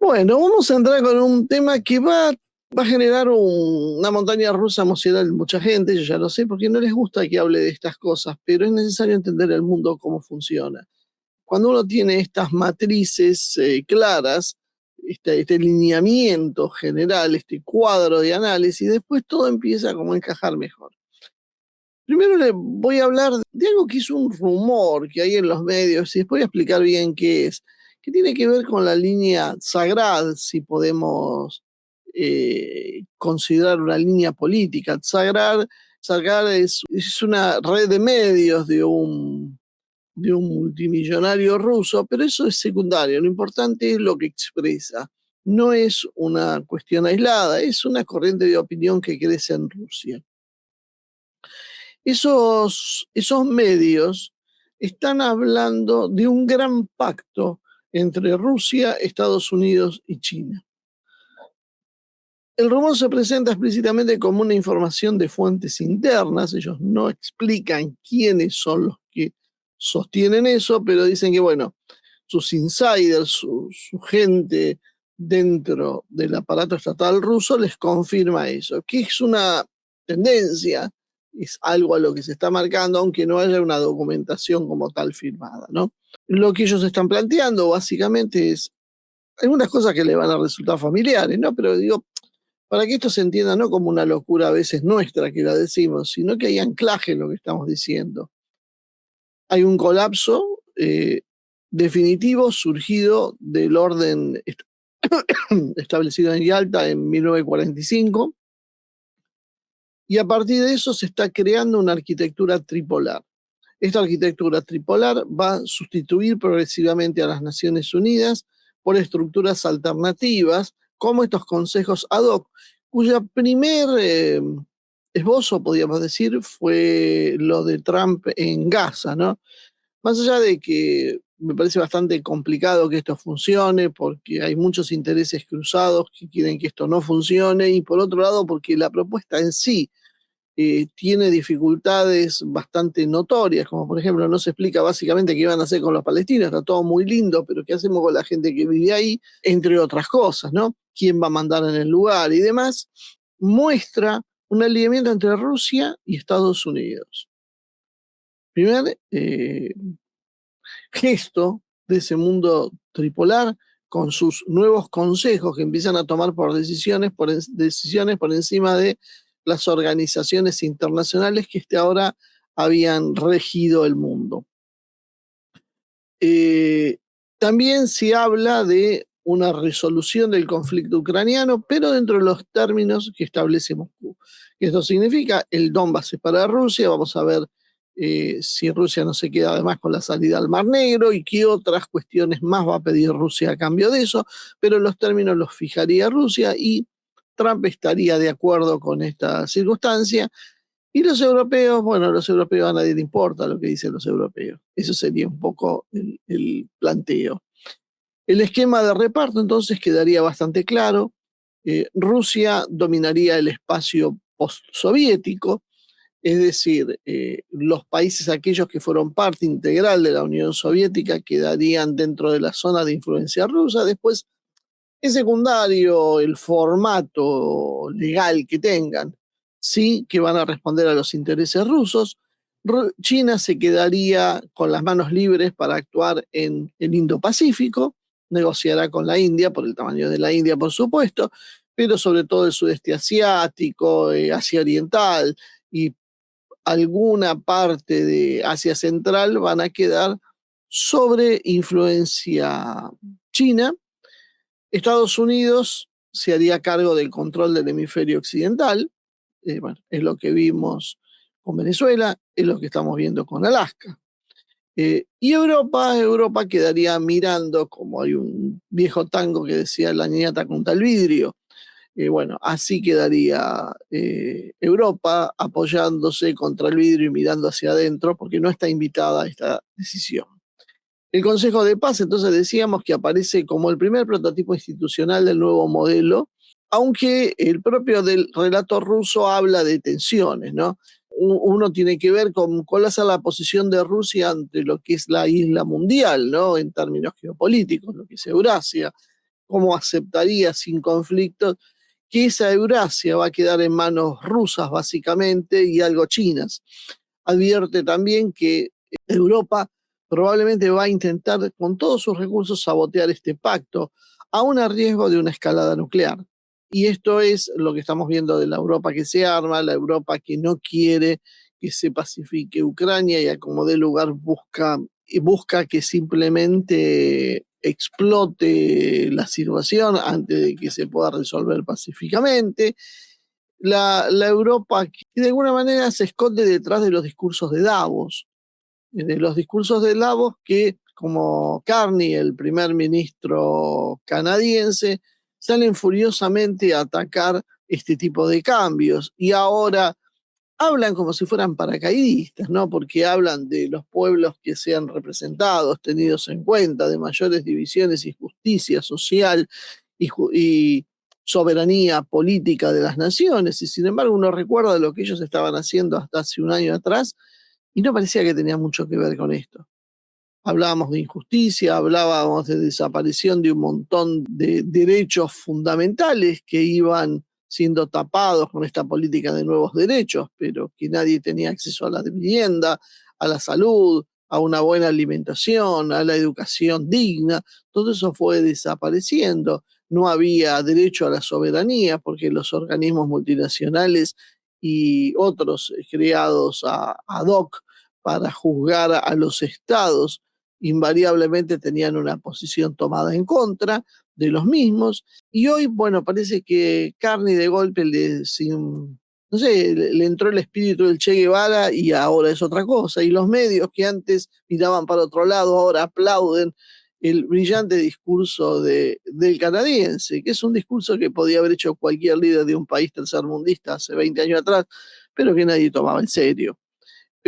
Bueno, vamos a entrar con un tema que va a generar una montaña rusa emocional en mucha gente, yo ya lo sé, porque no les gusta que hable de estas cosas, pero es necesario entender el mundo cómo funciona. Cuando uno tiene estas matrices claras, este lineamiento general, este cuadro de análisis, después todo empieza como a encajar mejor. Primero le voy a hablar de algo que es un rumor que hay en los medios y después voy a explicar bien qué es, que tiene que ver con la línea Sagrada, si podemos considerar una línea política. Sagrada es una red de medios de un multimillonario ruso, pero eso es secundario, lo importante es lo que expresa. No es una cuestión aislada, es una corriente de opinión que crece en Rusia. Esos medios están hablando de un gran pacto entre Rusia, Estados Unidos y China. El rumor se presenta explícitamente como una información de fuentes internas, ellos no explican quiénes son los que sostienen eso, pero dicen que, bueno, sus insiders, su gente dentro del aparato estatal ruso les confirma eso, que es una tendencia, es algo a lo que se está marcando, aunque no haya una documentación como tal firmada, ¿no? Lo que ellos están planteando básicamente es algunas cosas que le van a resultar familiares, ¿no? Pero digo, para que esto se entienda no como una locura a veces nuestra que la decimos, sino que hay anclaje en lo que estamos diciendo. Hay un colapso definitivo surgido del orden establecido en Yalta en 1945 y a partir de eso se está creando una arquitectura tripolar. Esta arquitectura tripolar va a sustituir progresivamente a las Naciones Unidas por estructuras alternativas, como estos consejos ad hoc, cuya primer esbozo, podríamos decir, fue lo de Trump en Gaza, ¿no? Más allá de que me parece bastante complicado que esto funcione, porque hay muchos intereses cruzados que quieren que esto no funcione, y por otro lado, porque la propuesta en sí tiene dificultades bastante notorias, como por ejemplo no se explica básicamente qué van a hacer con los palestinos, está todo muy lindo, pero qué hacemos con la gente que vive ahí, entre otras cosas, ¿no? ¿Quién va a mandar en el lugar y demás? Muestra un alineamiento entre Rusia y Estados Unidos. Primer gesto de ese mundo tripolar con sus nuevos consejos que empiezan a tomar decisiones por encima de las organizaciones internacionales que hasta ahora habían regido el mundo. Eh, También se habla de una resolución del conflicto ucraniano, pero dentro de los términos que establece Moscú. Esto significa el Donbass es para Rusia, vamos a ver si Rusia no se queda además con la salida al Mar Negro y qué otras cuestiones más va a pedir Rusia a cambio de eso, pero los términos los fijaría Rusia y Trump estaría de acuerdo con esta circunstancia. Y los europeos, bueno, los europeos a nadie le importa lo que dicen los europeos. Eso sería un poco el planteo. El esquema de reparto entonces quedaría bastante claro. Rusia dominaría el espacio postsoviético, es decir, los países aquellos que fueron parte integral de la Unión Soviética quedarían dentro de la zona de influencia rusa. Después, es secundario el formato legal que tengan, sí que van a responder a los intereses rusos. China se quedaría con las manos libres para actuar en el Indo-Pacífico, negociará con la India, por el tamaño de la India, por supuesto, pero sobre todo el sudeste asiático, Asia Oriental y alguna parte de Asia Central van a quedar sobre influencia china. Estados Unidos se haría cargo del control del hemisferio occidental, bueno, es lo que vimos con Venezuela, es lo que estamos viendo con Alaska. Y Europa quedaría mirando, como hay un viejo tango que decía la niñata contra el vidrio, bueno, así quedaría Europa apoyándose contra el vidrio y mirando hacia adentro, porque no está invitada a esta decisión. El Consejo de Paz, entonces decíamos que aparece como el primer prototipo institucional del nuevo modelo, aunque el propio del relato ruso habla de tensiones, ¿no? Uno tiene que ver con cuál va a ser la posición de Rusia ante lo que es la isla mundial, ¿no? En términos geopolíticos, lo que es Eurasia. cómo aceptaría sin conflictos que esa Eurasia va a quedar en manos rusas básicamente y algo chinas. Advierte también que Europa probablemente va a intentar con todos sus recursos sabotear este pacto, aún a riesgo de una escalada nuclear. Y esto es lo que estamos viendo de la Europa que se arma, la Europa que no quiere que se pacifique Ucrania y a como dé lugar busca que simplemente explote la situación antes de que se pueda resolver pacíficamente. La Europa que de alguna manera se esconde detrás de los discursos de Davos, de los discursos de Davos que, como Carney, el primer ministro canadiense, salen furiosamente a atacar este tipo de cambios. Y ahora hablan como si fueran paracaidistas, ¿no? Porque hablan de los pueblos que sean representados, tenidos en cuenta, de mayores divisiones y justicia social y soberanía política de las naciones. Y sin embargo, uno recuerda lo que ellos estaban haciendo hasta hace un año atrás y no parecía que tenía mucho que ver con esto. Hablábamos de injusticia, hablábamos de desaparición de un montón de derechos fundamentales que iban siendo tapados con esta política de nuevos derechos, pero que nadie tenía acceso a la vivienda, a la salud, a una buena alimentación, a la educación digna. Todo eso fue desapareciendo. No había derecho a la soberanía porque los organismos multinacionales y otros creados ad hoc para juzgar a los estados invariablemente tenían una posición tomada en contra de los mismos. Y hoy, bueno, parece que Carney de golpe no sé, le entró el espíritu del Che Guevara y ahora es otra cosa. Y los medios que antes miraban para otro lado, ahora aplauden el brillante discurso del canadiense, que es un discurso que podía haber hecho cualquier líder de un país tercermundista hace 20 años atrás, pero que nadie tomaba en serio.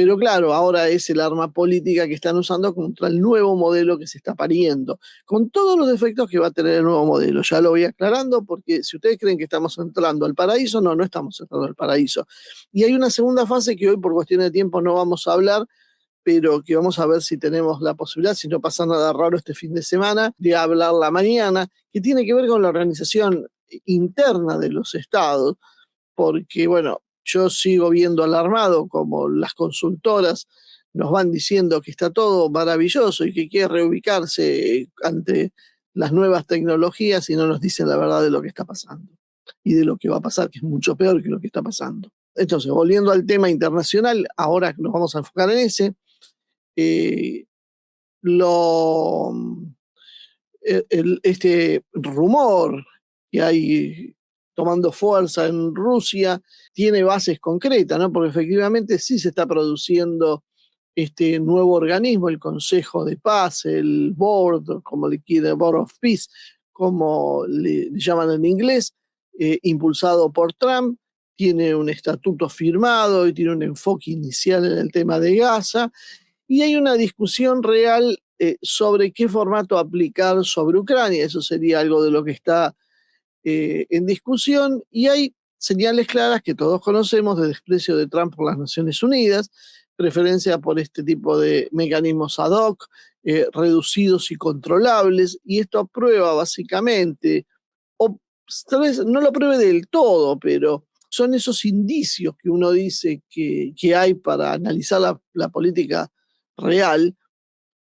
Pero claro, ahora es el arma política que están usando contra el nuevo modelo que se está pariendo, con todos los defectos que va a tener el nuevo modelo. Ya lo voy aclarando porque si ustedes creen que estamos entrando al paraíso, no, no estamos entrando al paraíso. Y hay una segunda fase que hoy por cuestión de tiempo no vamos a hablar, pero que vamos a ver si tenemos la posibilidad, si no pasa nada raro este fin de semana, de hablarla mañana, que tiene que ver con la organización interna de los estados, porque bueno, yo sigo viendo alarmado como las consultoras nos van diciendo que está todo maravilloso y que quiere reubicarse ante las nuevas tecnologías y no nos dicen la verdad de lo que está pasando y de lo que va a pasar, que es mucho peor que lo que está pasando. Entonces, volviendo al tema internacional, ahora nos vamos a enfocar en ese. Eh, lo, este rumor que hay tomando fuerza en Rusia tiene bases concretas, ¿no? Porque efectivamente sí se está produciendo este nuevo organismo, el Consejo de Paz, el Board, como le quiere, Board of Peace, como le llaman en inglés, impulsado por Trump, tiene un estatuto firmado y tiene un enfoque inicial en el tema de Gaza, y hay una discusión real sobre qué formato aplicar sobre Ucrania. Eso sería algo de lo que está en discusión, y hay señales claras que todos conocemos de desprecio de Trump por las Naciones Unidas, preferencia por este tipo de mecanismos ad hoc, reducidos y controlables, y esto aprueba básicamente, o tal vez no lo pruebe del todo, pero son esos indicios que uno dice que hay para analizar la política real.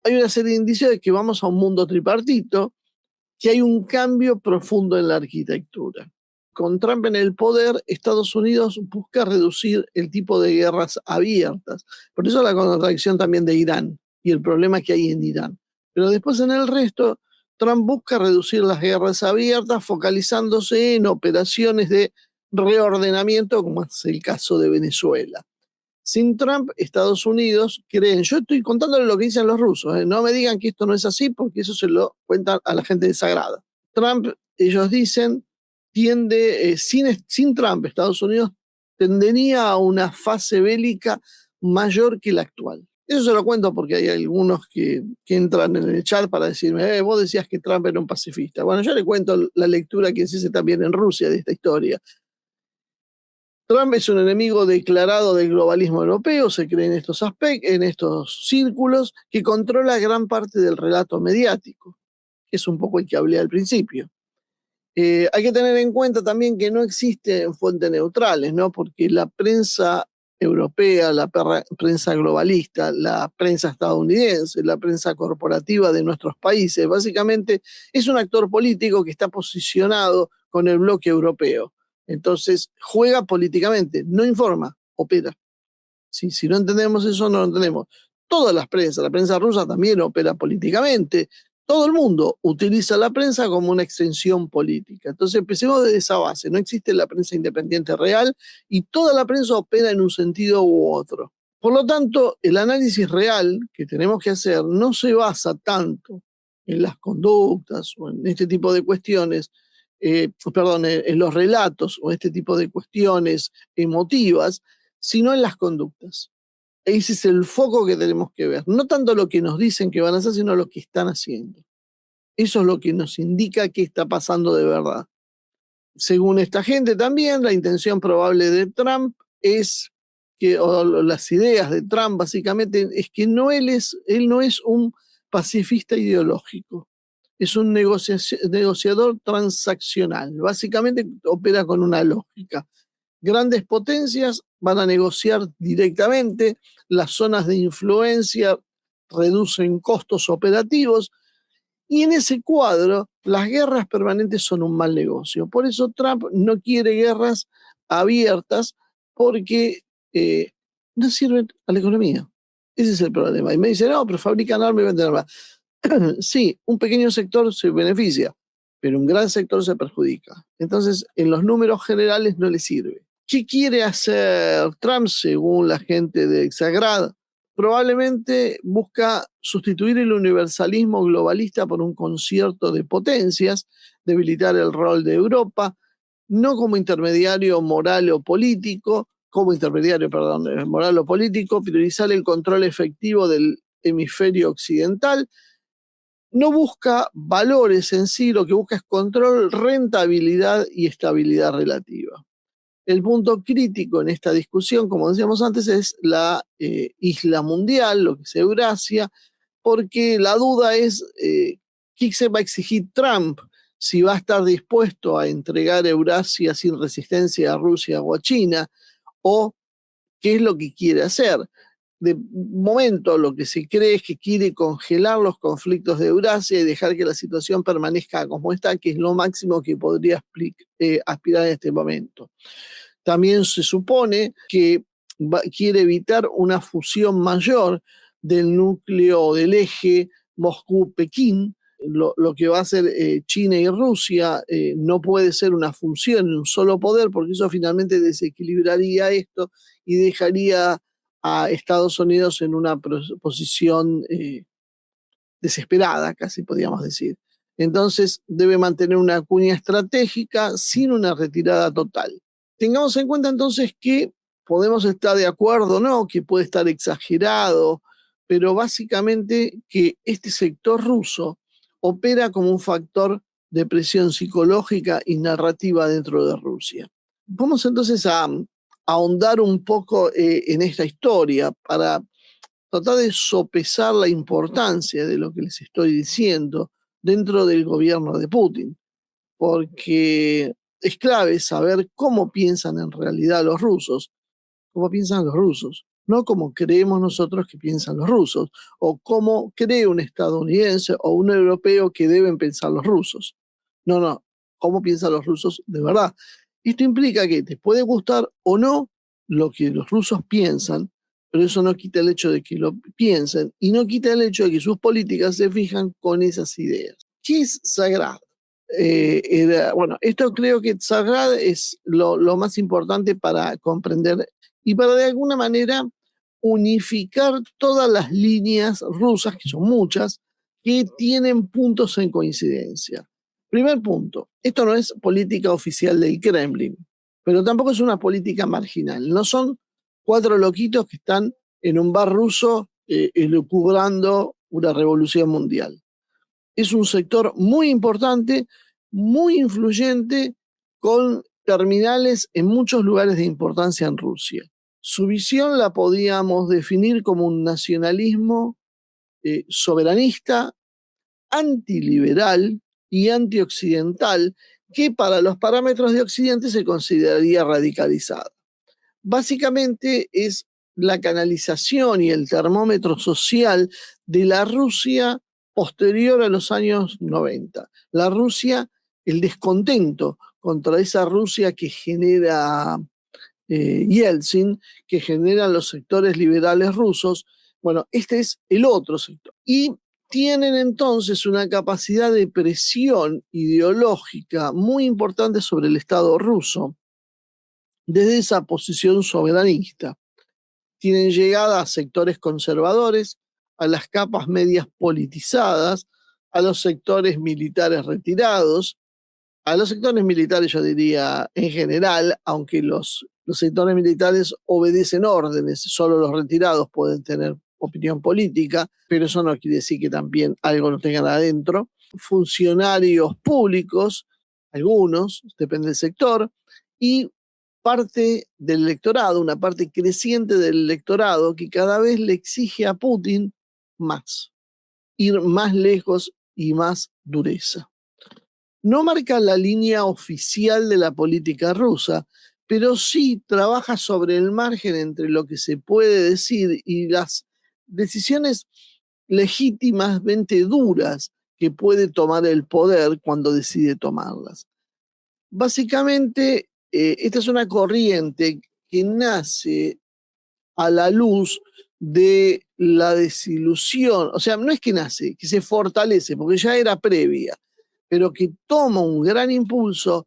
Hay una serie de indicios de que vamos a un mundo tripartito, que hay un cambio profundo en la arquitectura. Con Trump en el poder, Estados Unidos busca reducir el tipo de guerras abiertas. Por eso la contradicción también de Irán y el problema que hay en Irán. Pero después en el resto, Trump busca reducir las guerras abiertas focalizándose en operaciones de reordenamiento, como es el caso de Venezuela. Sin Trump, Estados Unidos creen, yo estoy contándole lo que dicen los rusos, no me digan que esto no es así porque eso se lo cuentan a la gente desagrada. Trump, ellos dicen, sin Trump, Estados Unidos tendería a una fase bélica mayor que la actual. Eso se lo cuento porque hay algunos que entran en el chat para decirme, vos decías que Trump era un pacifista. Bueno, yo le cuento la lectura que se hace también en Rusia de esta historia. Trump es un enemigo declarado del globalismo europeo, se cree en estos aspectos, en estos círculos, que controla gran parte del relato mediático, que es un poco el que hablé al principio. Hay que tener en cuenta también que no existen fuentes neutrales, ¿no? Porque la prensa europea, la prensa globalista, la prensa estadounidense, la prensa corporativa de nuestros países, básicamente es un actor político que está posicionado con el bloque europeo. Entonces juega políticamente, no informa, opera. Si no entendemos eso, no lo entendemos. Todas las prensas, la prensa rusa también opera políticamente. Todo el mundo utiliza la prensa como una extensión política. Entonces empecemos desde esa base. No existe la prensa independiente real y toda la prensa opera en un sentido u otro. Por lo tanto, el análisis real que tenemos que hacer no se basa tanto en las conductas o en este tipo de cuestiones, en los relatos o este tipo de cuestiones emotivas, sino en las conductas. Ese es el foco que tenemos que ver. No tanto lo que nos dicen que van a hacer, sino lo que están haciendo. Eso es lo que nos indica qué está pasando de verdad. Según esta gente también, la intención probable de Trump es que, o las ideas de Trump básicamente, es que él no es un pacifista ideológico, es un negociador transaccional. Básicamente opera con una lógica. Grandes potencias van a negociar directamente, las zonas de influencia reducen costos operativos y en ese cuadro las guerras permanentes son un mal negocio. Por eso Trump no quiere guerras abiertas porque no sirven a la economía. Ese es el problema. Y me dicen, no, pero fabrican armas y venden armas. Sí, un pequeño sector se beneficia, pero un gran sector se perjudica. Entonces, en los números generales no le sirve. ¿Qué quiere hacer Trump según la gente de Exagrad? Probablemente busca sustituir el universalismo globalista por un concierto de potencias, debilitar el rol de Europa, no como intermediario moral o político, moral o político, priorizar el control efectivo del hemisferio occidental. No busca valores en sí, lo que busca es control, rentabilidad y estabilidad relativa. El punto crítico en esta discusión, como decíamos antes, es la isla mundial, lo que es Eurasia, porque la duda es qué se va a exigir Trump, si va a estar dispuesto a entregar Eurasia sin resistencia a Rusia o a China, o qué es lo que quiere hacer. De momento lo que se cree es que quiere congelar los conflictos de Eurasia y dejar que la situación permanezca como está, que es lo máximo que podría aspirar en este momento. También se supone que quiere evitar una fusión mayor del núcleo del eje Moscú-Pekín. Lo que va a hacer China y Rusia no puede ser una función en un solo poder, porque eso finalmente desequilibraría esto y dejaría a Estados Unidos en una posición desesperada, casi podríamos decir. Entonces debe mantener una cuña estratégica sin una retirada total. Tengamos en cuenta entonces que podemos estar de acuerdo, ¿no? Que puede estar exagerado, pero básicamente que este sector ruso opera como un factor de presión psicológica y narrativa dentro de Rusia. Vamos entonces a ahondar un poco en esta historia para tratar de sopesar la importancia de lo que les estoy diciendo dentro del gobierno de Putin, porque es clave saber cómo piensan en realidad los rusos, cómo piensan los rusos, no como creemos nosotros que piensan los rusos, o cómo cree un estadounidense o un europeo que deben pensar los rusos. No, cómo piensan los rusos de verdad. Esto implica que te puede gustar o no lo que los rusos piensan, pero eso no quita el hecho de que lo piensen y no quita el hecho de que sus políticas se fijan con esas ideas. ¿Qué es sagrado? Bueno, esto creo que sagrado es lo más importante para comprender y para de alguna manera unificar todas las líneas rusas, que son muchas, que tienen puntos en coincidencia. Primer punto, esto no es política oficial del Kremlin, pero tampoco es una política marginal. No son cuatro loquitos que están en un bar ruso elucubrando una revolución mundial. Es un sector muy importante, muy influyente, con terminales en muchos lugares de importancia en Rusia. Su visión la podíamos definir como un nacionalismo soberanista, antiliberal y antioccidental que para los parámetros de Occidente se consideraría radicalizada. Básicamente es la canalización y el termómetro social de la Rusia posterior a los años 90. La Rusia, el descontento contra esa Rusia que genera Yeltsin, que generan los sectores liberales rusos. Bueno, este es el otro sector. Y tienen entonces una capacidad de presión ideológica muy importante sobre el Estado ruso desde esa posición soberanista. Tienen llegada a sectores conservadores, a las capas medias politizadas, a los sectores militares retirados, a los sectores militares yo diría en general, aunque los sectores militares obedecen órdenes, solo los retirados pueden tener opinión política, pero eso no quiere decir que también algo no tengan adentro. Funcionarios públicos, algunos, depende del sector, y parte del electorado, una parte creciente del electorado que cada vez le exige a Putin más, ir más lejos y más dureza. No marca la línea oficial de la política rusa, pero sí trabaja sobre el margen entre lo que se puede decir y las decisiones legítimamente duras que puede tomar el poder cuando decide tomarlas. Básicamente, esta es una corriente que nace a la luz de la desilusión, o sea, no es que nace, que se fortalece, porque ya era previa, pero que toma un gran impulso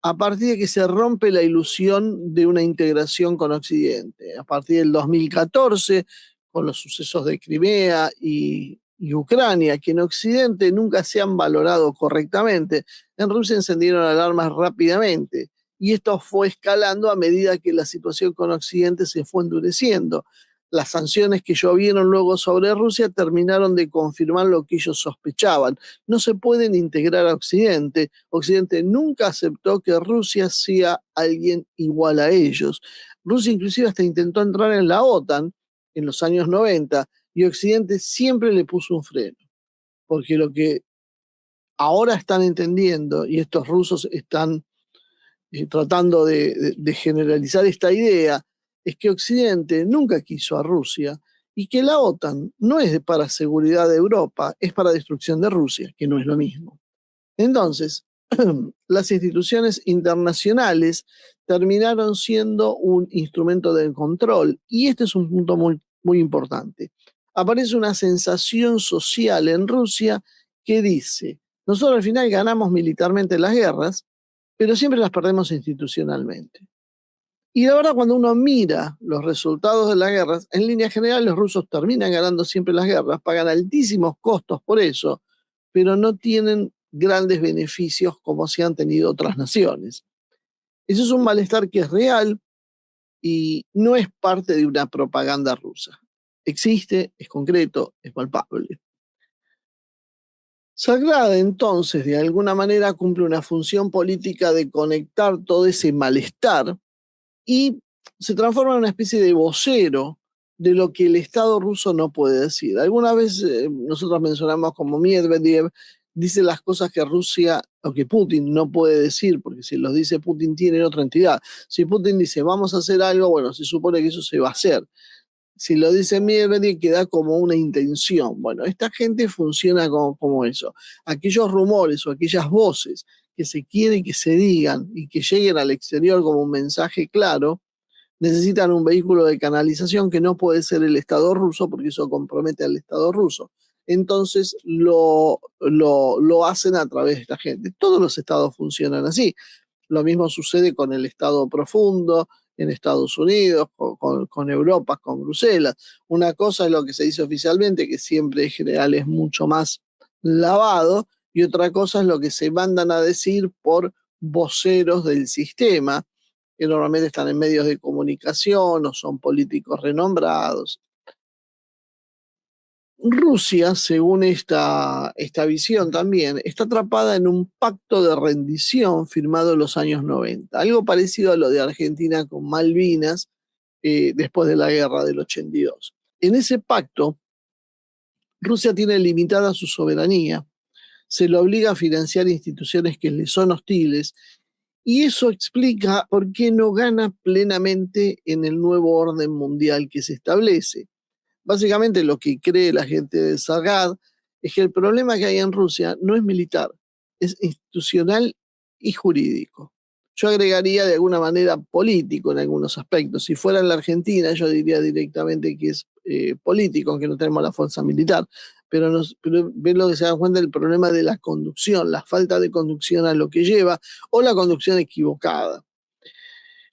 a partir de que se rompe la ilusión de una integración con Occidente. A partir del 2014, con los sucesos de Crimea y Ucrania, que en Occidente nunca se han valorado correctamente, en Rusia encendieron alarmas rápidamente. Y esto fue escalando a medida que la situación con Occidente se fue endureciendo. Las sanciones que llovieron luego sobre Rusia terminaron de confirmar lo que ellos sospechaban. No se pueden integrar a Occidente. Occidente nunca aceptó que Rusia sea alguien igual a ellos. Rusia inclusive hasta intentó entrar en la OTAN en los años 90 y Occidente siempre le puso un freno. Porque lo que ahora están entendiendo, y estos rusos están tratando de generalizar esta idea, es que Occidente nunca quiso a Rusia y que la OTAN no es para seguridad de Europa, es para destrucción de Rusia, que no es lo mismo. Entonces, las instituciones internacionales terminaron siendo un instrumento de control y este es un punto muy, muy importante. Aparece una sensación social en Rusia que dice, nosotros al final ganamos militarmente las guerras, pero siempre las perdemos institucionalmente. Y la verdad, cuando uno mira los resultados de las guerras, en línea general los rusos terminan ganando siempre las guerras, pagan altísimos costos por eso, pero no tienen grandes beneficios como se han tenido otras naciones. Eso es un malestar que es real y no es parte de una propaganda rusa. Existe, es concreto, es palpable. Sagrada entonces, de alguna manera, cumple una función política de conectar todo ese malestar y se transforma en una especie de vocero de lo que el Estado ruso no puede decir. Alguna vez nosotros mencionamos como Medvedev dice las cosas que Rusia o que Putin no puede decir, porque si los dice Putin tiene otra entidad. Si Putin dice vamos a hacer algo, bueno, se supone que eso se va a hacer. Si lo dice Medvedev queda como una intención. Bueno, esta gente funciona como eso. Aquellos rumores o aquellas voces que se quieren que se digan y que lleguen al exterior como un mensaje claro, necesitan un vehículo de canalización que no puede ser el Estado ruso porque eso compromete al Estado ruso. Entonces lo hacen a través de esta gente. Todos los estados funcionan así. Lo mismo sucede con el Estado profundo en Estados Unidos, con Europa, con Bruselas. Una cosa es lo que se dice oficialmente, que siempre en general es mucho más lavado, y otra cosa es lo que se mandan a decir por voceros del sistema, que normalmente están en medios de comunicación o son políticos renombrados. Rusia, según esta visión también, está atrapada en un pacto de rendición firmado en los años 90, algo parecido a lo de Argentina con Malvinas después de la guerra del 82. En ese pacto, Rusia tiene limitada su soberanía, se le obliga a financiar instituciones que le son hostiles, y eso explica por qué no gana plenamente en el nuevo orden mundial que se establece. Básicamente lo que cree la gente de Sagad es que el problema que hay en Rusia no es militar, es institucional y jurídico. Yo agregaría de alguna manera político en algunos aspectos. Si fuera en la Argentina, yo diría directamente que es político, aunque no tenemos la fuerza militar. Pero ven lo que se dan cuenta del problema de la conducción, la falta de conducción a lo que lleva, o la conducción equivocada.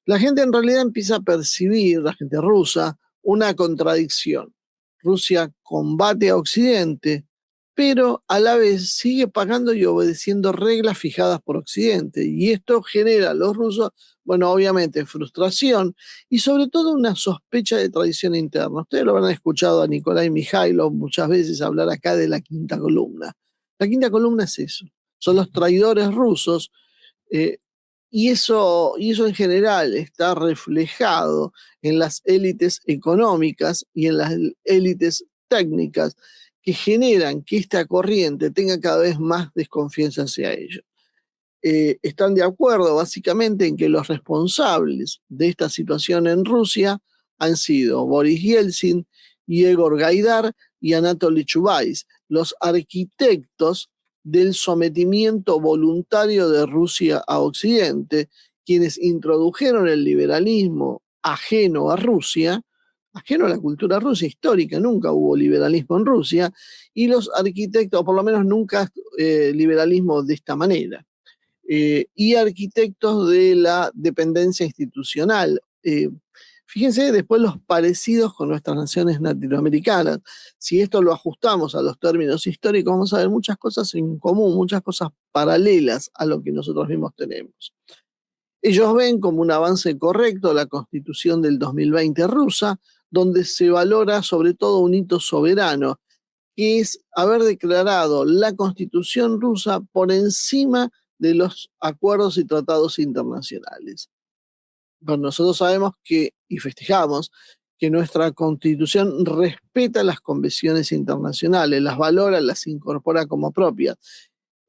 La gente en realidad empieza a percibir, la gente rusa, una contradicción. Rusia combate a Occidente, pero a la vez sigue pagando y obedeciendo reglas fijadas por Occidente. Y esto genera a los rusos, bueno, obviamente frustración y sobre todo una sospecha de traición interna. Ustedes lo habrán escuchado a Nikolai Mikhailov muchas veces hablar acá de la quinta columna. La quinta columna es eso, son los traidores rusos. eh, y eso en general está reflejado en las élites económicas y en las élites técnicas que generan que esta corriente tenga cada vez más desconfianza hacia ellos. Están de acuerdo básicamente en que los responsables de esta situación en Rusia han sido Boris Yeltsin, Igor Gaidar y Anatoly Chubais, los arquitectos del sometimiento voluntario de Rusia a Occidente, quienes introdujeron el liberalismo ajeno a Rusia, ajeno a la cultura rusa histórica, nunca hubo liberalismo en Rusia, y los arquitectos, o por lo menos nunca liberalismo de esta manera. Y arquitectos de la dependencia institucional. Fíjense después los parecidos con nuestras naciones latinoamericanas. Si esto lo ajustamos a los términos históricos, vamos a ver muchas cosas en común, muchas cosas paralelas a lo que nosotros mismos tenemos. Ellos ven como un avance correcto la Constitución del 2020 rusa, donde se valora sobre todo un hito soberano, que es haber declarado la Constitución rusa por encima de los acuerdos y tratados internacionales. Bueno, nosotros sabemos que, y festejamos, que nuestra Constitución respeta las convenciones internacionales, las valora, las incorpora como propias.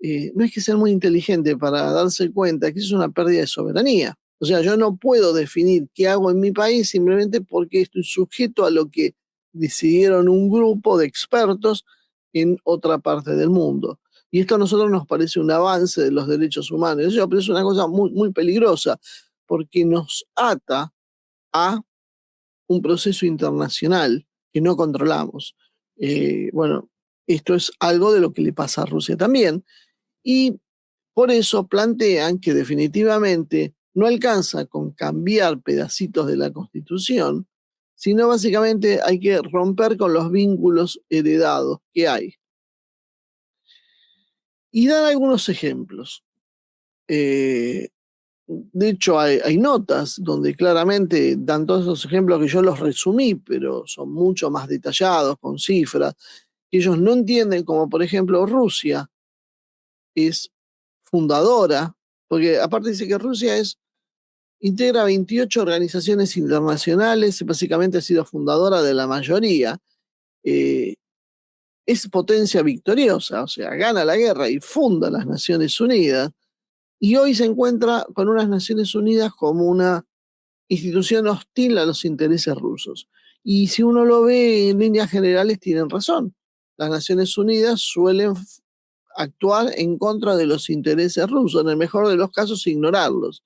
No hay que ser muy inteligente para darse cuenta que eso es una pérdida de soberanía. O sea, yo no puedo definir qué hago en mi país simplemente porque estoy sujeto a lo que decidieron un grupo de expertos en otra parte del mundo. Y esto a nosotros nos parece un avance de los derechos humanos. Eso me parece una cosa muy, muy peligrosa, porque nos ata a un proceso internacional que no controlamos. Bueno, esto es algo de lo que le pasa a Rusia también. Y por eso plantean que definitivamente no alcanza con cambiar pedacitos de la Constitución, sino básicamente hay que romper con los vínculos heredados que hay. Y dan algunos ejemplos. De hecho, hay notas donde claramente dan todos esos ejemplos que yo los resumí, pero son mucho más detallados, con cifras, que ellos no entienden, como por ejemplo Rusia es fundadora, porque aparte dice que Rusia integra 28 organizaciones internacionales y básicamente ha sido fundadora de la mayoría. Eh, es potencia victoriosa, o sea, gana la guerra y funda las Naciones Unidas, y hoy se encuentra con unas Naciones Unidas como una institución hostil a los intereses rusos. Y si uno lo ve en líneas generales, tienen razón. Las Naciones Unidas suelen actuar en contra de los intereses rusos, en el mejor de los casos ignorarlos.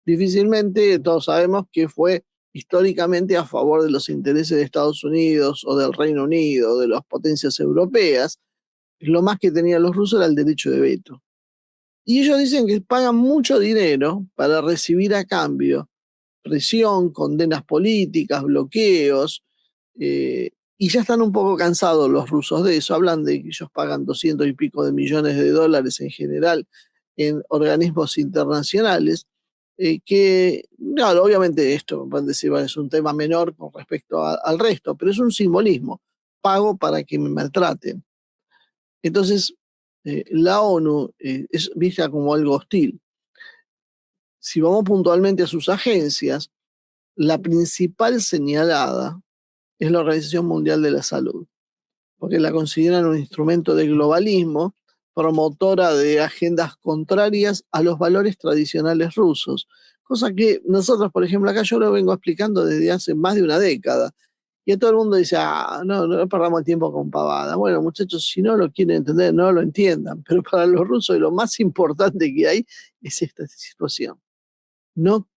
Difícilmente todos sabemos que fue históricamente a favor de los intereses de Estados Unidos o del Reino Unido, de las potencias europeas. Lo más que tenían los rusos era el derecho de veto. Y ellos dicen que pagan mucho dinero para recibir a cambio presión, condenas políticas, bloqueos, y ya están un poco cansados los rusos de eso. Hablan de que ellos pagan 200 y pico de millones de dólares en general en organismos internacionales, que, claro, obviamente esto, van a decir, bueno, es un tema menor con respecto al resto, pero es un simbolismo, pago para que me maltraten. Entonces, la ONU es vista como algo hostil. Si vamos puntualmente a sus agencias, la principal señalada es la Organización Mundial de la Salud, porque la consideran un instrumento de globalismo promotora de agendas contrarias a los valores tradicionales rusos. Cosa que nosotros, por ejemplo, acá yo lo vengo explicando desde hace más de una década. Y a todo el mundo dice, no, no perdamos el tiempo con pavada. Bueno, muchachos, si no lo quieren entender, no lo entiendan. Pero para los rusos lo más importante que hay es esta situación. No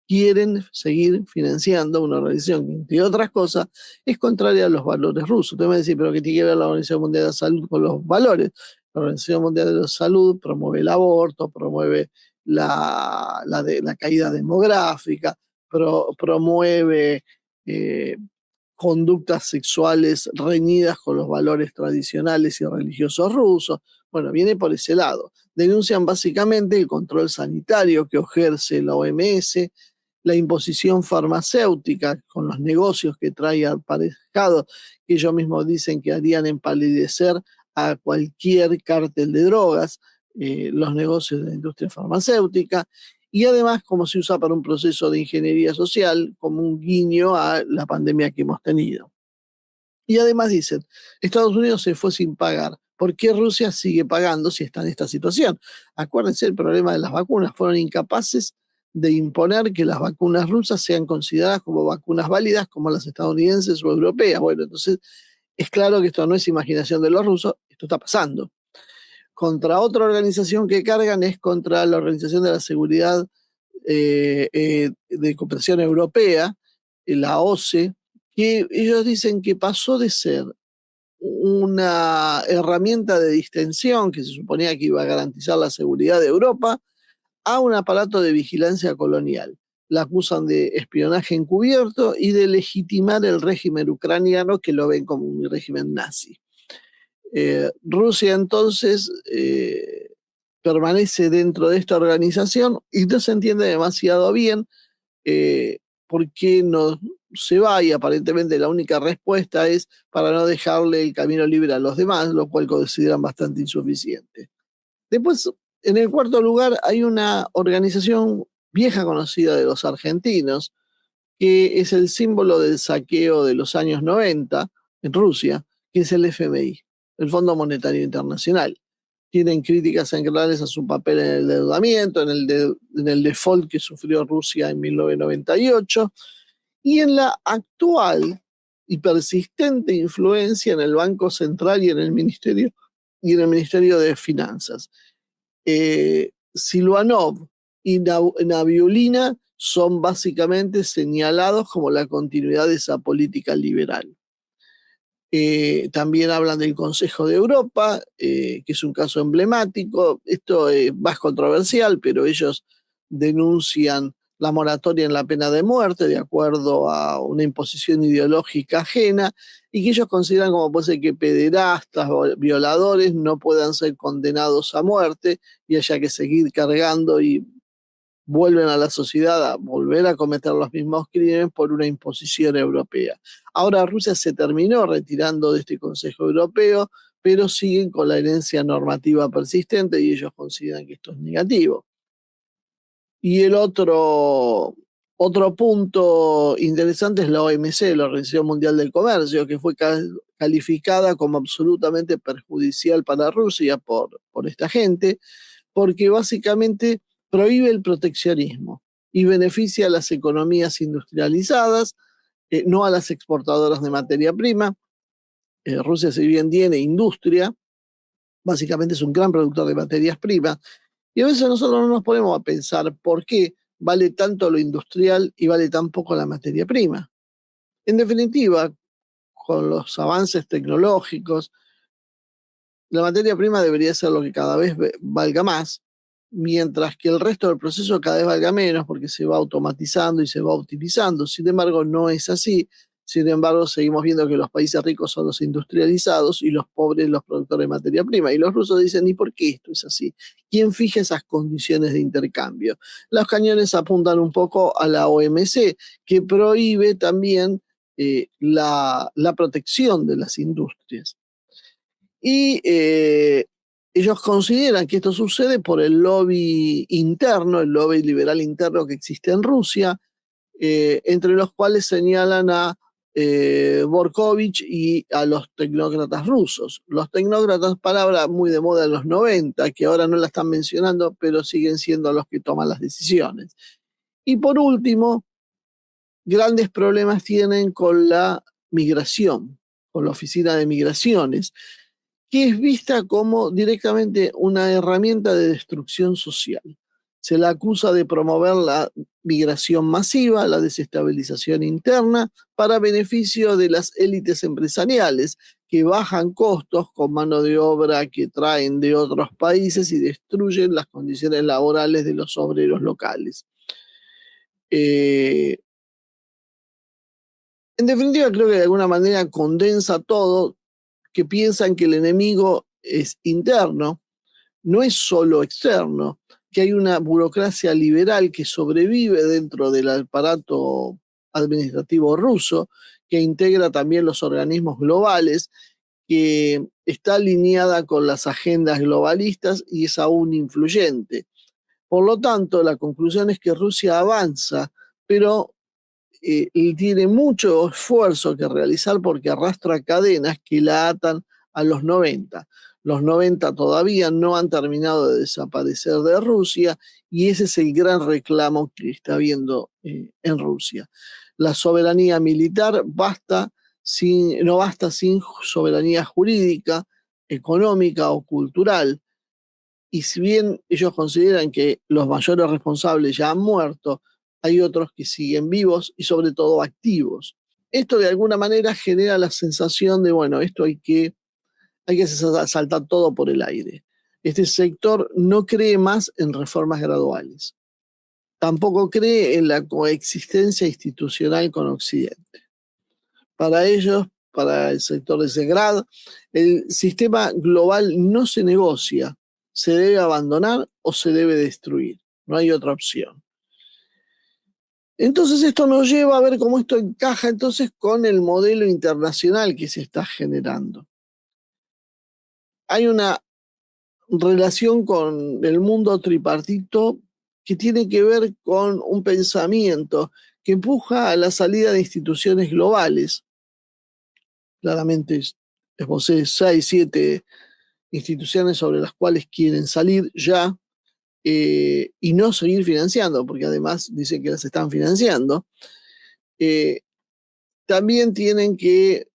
quieren seguir financiando una organización que, entre otras cosas, es contraria a los valores rusos. Usted me va a decir, pero ¿qué tiene que ver la Organización Mundial de la Salud con los valores? La Organización Mundial de la Salud promueve el aborto, promueve la caída demográfica, promueve eh, conductas sexuales reñidas con los valores tradicionales y religiosos rusos. Bueno, viene por ese lado. Denuncian básicamente el control sanitario que ejerce la OMS, la imposición farmacéutica con los negocios que trae aparejado, que ellos mismos dicen que harían empalidecer a cualquier cártel de drogas, los negocios de la industria farmacéutica, y además como se usa para un proceso de ingeniería social, como un guiño a la pandemia que hemos tenido. Y además dicen, Estados Unidos se fue sin pagar. ¿Por qué Rusia sigue pagando si está en esta situación? Acuérdense el problema de las vacunas. Fueron incapaces de imponer que las vacunas rusas sean consideradas como vacunas válidas como las estadounidenses o europeas. Bueno, entonces es claro que esto no es imaginación de los rusos, esto está pasando. Contra otra organización que cargan es contra la Organización de la Seguridad de Cooperación Europea, la OCE, que ellos dicen que pasó de ser una herramienta de distensión que se suponía que iba a garantizar la seguridad de Europa a un aparato de vigilancia colonial. La acusan de espionaje encubierto y de legitimar el régimen ucraniano que lo ven como un régimen nazi. Rusia entonces permanece dentro de esta organización y no se entiende demasiado bien por qué no se va, y aparentemente la única respuesta es para no dejarle el camino libre a los demás, lo cual consideran bastante insuficiente. Después, en el cuarto lugar, hay una organización vieja conocida de los argentinos, que es el símbolo del saqueo de los años 90 en Rusia, que es el FMI, el Fondo Monetario Internacional. Tienen críticas centrales a su papel en el endeudamiento, en el default que sufrió Rusia en 1998 y en la actual y persistente influencia en el Banco Central y en el Ministerio de Finanzas. Siluanov y Nabiulina son básicamente señalados como la continuidad de esa política liberal. También hablan del Consejo de Europa, que es un caso emblemático. Esto es más controversial, pero ellos denuncian la moratoria en la pena de muerte de acuerdo a una imposición ideológica ajena y que ellos consideran como puede ser que pederastas o violadores no puedan ser condenados a muerte y haya que seguir cargando y vuelven a la sociedad a volver a cometer los mismos crímenes por una imposición europea. Ahora Rusia se terminó retirando de este Consejo Europeo, pero siguen con la herencia normativa persistente y ellos consideran que esto es negativo. Y el otro punto interesante es la OMC, la Organización Mundial del Comercio, que fue calificada como absolutamente perjudicial para Rusia por esta gente, porque básicamente prohíbe el proteccionismo y beneficia a las economías industrializadas, no a las exportadoras de materia prima. Rusia, si bien tiene industria, básicamente es un gran productor de materias primas, y a veces nosotros no nos ponemos a pensar por qué vale tanto lo industrial y vale tan poco la materia prima. En definitiva, con los avances tecnológicos, la materia prima debería ser lo que cada vez valga más, mientras que el resto del proceso cada vez valga menos porque se va automatizando y se va optimizando. Sin embargo, no es así. Sin embargo, seguimos viendo que los países ricos son los industrializados y los pobres los productores de materia prima. Y los rusos dicen, ¿y por qué esto es así? ¿Quién fija esas condiciones de intercambio? Los cañones apuntan un poco a la OMC, que prohíbe también la protección de las industrias. Y ellos consideran que esto sucede por el lobby interno, el lobby liberal interno que existe en Rusia, entre los cuales señalan a Borkovich y a los tecnócratas rusos. Los tecnócratas, palabra muy de moda en los 90, que ahora no la están mencionando, pero siguen siendo los que toman las decisiones. Y por último, grandes problemas tienen con la migración, con la Oficina de Migraciones, que es vista como directamente una herramienta de destrucción social. Se la acusa de promover la migración masiva, la desestabilización interna, para beneficio de las élites empresariales, que bajan costos con mano de obra que traen de otros países y destruyen las condiciones laborales de los obreros locales. En definitiva, creo que de alguna manera condensa todo, que piensan que el enemigo es interno, no es solo externo, que hay una burocracia liberal que sobrevive dentro del aparato administrativo ruso, que integra también los organismos globales, que está alineada con las agendas globalistas y es aún influyente. Por lo tanto, la conclusión es que Rusia avanza, pero tiene mucho esfuerzo que realizar porque arrastra cadenas que la atan a los 90. Los 90 todavía no han terminado de desaparecer de Rusia y ese es el gran reclamo que está habiendo en Rusia. La soberanía militar no basta sin soberanía jurídica, económica o cultural. Y si bien ellos consideran que los mayores responsables ya han muerto, hay otros que siguen vivos y sobre todo activos. Esto de alguna manera genera la sensación de, bueno, esto hay que saltar todo por el aire. Este sector no cree más en reformas graduales. Tampoco cree en la coexistencia institucional con Occidente. Para ellos, para el sector de Segrad, el sistema global no se negocia, se debe abandonar o se debe destruir. No hay otra opción. Entonces esto nos lleva a ver cómo esto encaja entonces con el modelo internacional que se está generando. Hay una relación con el mundo tripartito que tiene que ver con un pensamiento que empuja a la salida de instituciones globales. Claramente esbocé 6, 7 instituciones sobre las cuales quieren salir ya y no seguir financiando, porque además dicen que las están financiando. También tienen que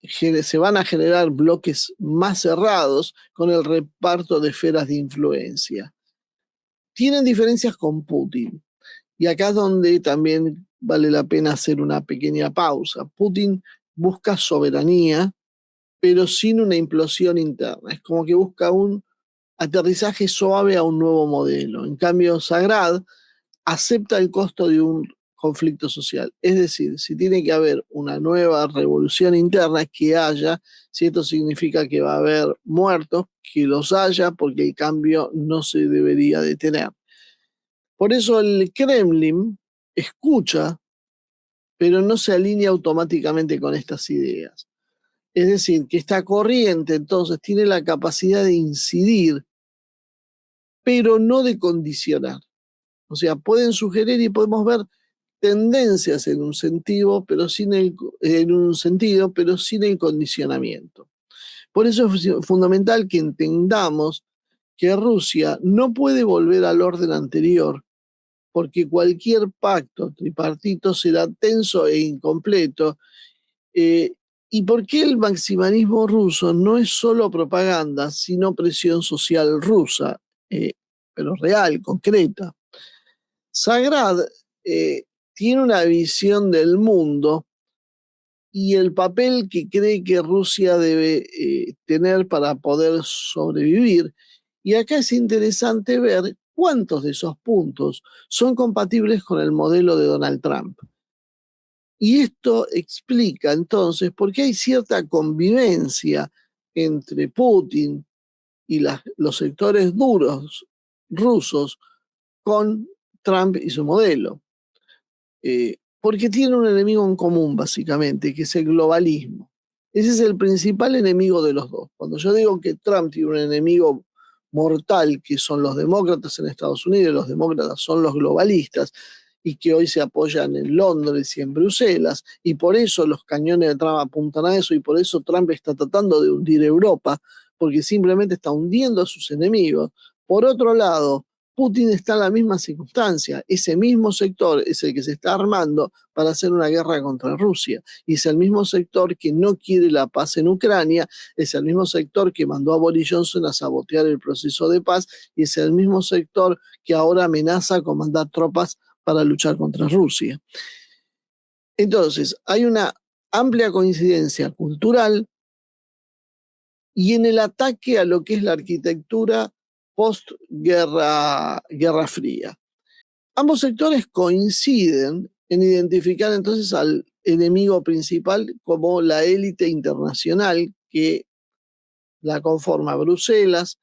se van a generar bloques más cerrados con el reparto de esferas de influencia. Tienen diferencias con Putin. Y acá es donde también vale la pena hacer una pequeña pausa. Putin busca soberanía, pero sin una implosión interna. Es como que busca un aterrizaje suave a un nuevo modelo. En cambio, Sagrad acepta el costo de un conflicto social. Es decir, si tiene que haber una nueva revolución interna, que haya, si esto significa que va a haber muertos, que los haya, porque el cambio no se debería detener. Por eso el Kremlin escucha, pero no se alinea automáticamente con estas ideas. Es decir, que esta corriente entonces tiene la capacidad de incidir, pero no de condicionar. O sea, pueden sugerir y podemos ver tendencias en un sentido, pero sin el condicionamiento. Por eso es fundamental que entendamos que Rusia no puede volver al orden anterior, porque cualquier pacto tripartito será tenso e incompleto. ¿Y por qué el maximalismo ruso no es solo propaganda, sino presión social rusa, pero real, concreta? Sagrad tiene una visión del mundo y el papel que cree que Rusia debe tener para poder sobrevivir. Y acá es interesante ver cuántos de esos puntos son compatibles con el modelo de Donald Trump. Y esto explica entonces por qué hay cierta convivencia entre Putin y los sectores duros rusos con Trump y su modelo. Porque tiene un enemigo en común, básicamente, que es el globalismo. Ese es el principal enemigo de los dos. Cuando yo digo que Trump tiene un enemigo mortal, que son los demócratas en Estados Unidos, los demócratas son los globalistas, y que hoy se apoyan en Londres y en Bruselas, y por eso los cañones de Trump apuntan a eso, y por eso Trump está tratando de hundir Europa, porque simplemente está hundiendo a sus enemigos. Por otro lado, Putin está en la misma circunstancia. Ese mismo sector es el que se está armando para hacer una guerra contra Rusia. Y es el mismo sector que no quiere la paz en Ucrania, es el mismo sector que mandó a Boris Johnson a sabotear el proceso de paz, y es el mismo sector que ahora amenaza con mandar tropas para luchar contra Rusia. Entonces, hay una amplia coincidencia cultural y en el ataque a lo que es la arquitectura post-guerra Guerra Fría. Ambos sectores coinciden en identificar entonces al enemigo principal como la élite internacional que la conforma Bruselas,